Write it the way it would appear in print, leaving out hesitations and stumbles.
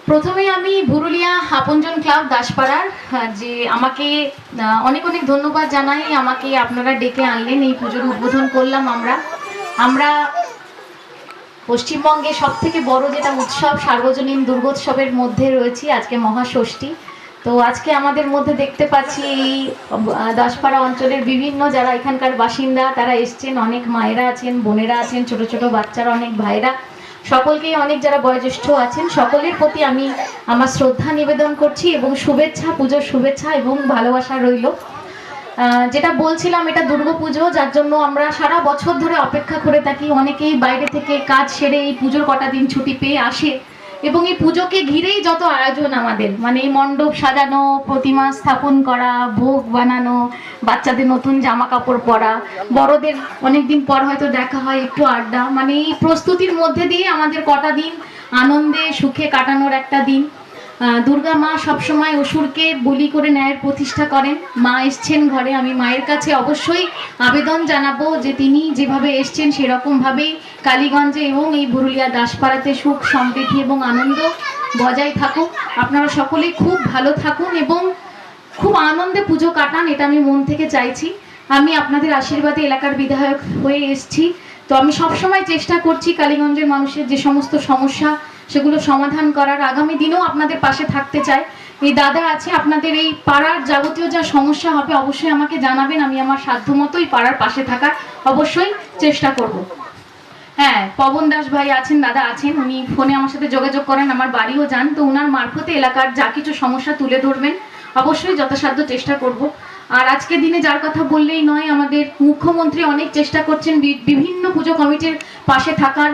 প্রথমে আমি ভুরুলিয়া আপনজন ক্লাব দাসপাড়ার যে আমাকে অনেক অনেক ধন্যবাদ জানাই। আমাকে আপনারা ডেকে আনলেন, এই পুজোর উদ্বোধন করলাম। আমরা পশ্চিমবঙ্গে সব থেকে বড় যেটা উৎসব, সার্বজনীন দুর্গোৎসবের মধ্যে রয়েছি আজকে মহাষষ্ঠী। তো আজকে আমাদের মধ্যে দেখতে পাচ্ছি এই দাসপাড়া অঞ্চলের বিভিন্ন যারা এখানকার বাসিন্দা তারা এসছেন, অনেক মায়েরা আছেন, বোনেরা আছেন, ছোট ছোট বাচ্চারা, অনেক ভাইরা, সকলকেই, অনেক যারা বয়োজ্যেষ্ঠ আছেন সকলের প্রতি আমি আমার শ্রদ্ধা নিবেদন করছি এবং শুভেচ্ছা, পুজোর শুভেচ্ছা এবং ভালোবাসা রইল। যেটা বলছিলাম, এটা দুর্গাপুজো, যার জন্য আমরা সারা বছর ধরে অপেক্ষা করে থাকি। অনেকেই বাইরে থেকে কাজ সেরে এই পুজোর কটা দিন ছুটি পেয়ে আসে এবং এই পুজোকে ঘিরেই যত আয়োজন আমাদের, মানে এই মণ্ডপ সাজানো, প্রতিমা স্থাপন করা, ভোগ বানানো, বাচ্চাদের নতুন জামা কাপড় পরা, বড়দের অনেকদিন পর হয়তো দেখা হয়, একটু আড্ডা, মানে এই প্রস্তুতির মধ্যে দিয়ে আমাদের কটা দিন আনন্দে সুখে কাটানোর একটা দিন। দুর্গা মা সবসময় অসুরকে বলি করে ন্যায়ের প্রতিষ্ঠা করেন। মা এসছেন ঘরে, আমি মায়ের কাছে অবশ্যই আবেদন জানাবো যে তিনি যেভাবে এসছেন সেরকমভাবেই কালীগঞ্জে এবং এই ভুরুলিয়া দাসপাড়াতে সুখ সমৃদ্ধি এবং আনন্দ বজায় থাকুক। আপনারা সকলেই খুব ভালো থাকুন এবং খুব আনন্দে পুজো কাটান, এটা আমি মন থেকে চাইছি। আমি আপনাদের আশীর্বাদে এলাকার বিধায়ক হয়ে এসছি, তো আমি সবসময় চেষ্টা করছি কালীগঞ্জের মানুষের যে সমস্ত সমস্যা সেগুলো সমাধান করার। আগামী দিনেও আপনাদের পাশে থাকতে চাই। এই দাদা আছে, আপনাদের এই পাড়ার যাবতীয় যা সমস্যা হবে অবশ্যই আমাকে জানাবেন, আমি আমার সাধ্যমতো এই পাড়ার পাশে থাকার অবশ্যই চেষ্টা করব। হ্যাঁ, পবন দাস ভাই আছেন, দাদা আছেন, উনি ফোনে আমার সাথে যোগাযোগ করেন, আমার বাড়িও যান, তো ওনার মারফতে এলাকার যা কিছু সমস্যা তুলে ধরবেন, অবশ্যই যথাসাধ্য চেষ্টা করব। আর আজকের দিনে যার কথা বললেই নয়, আমাদের মুখ্যমন্ত্রী অনেক চেষ্টা করছেন বিভিন্ন পুজো কমিটির পাশে থাকার।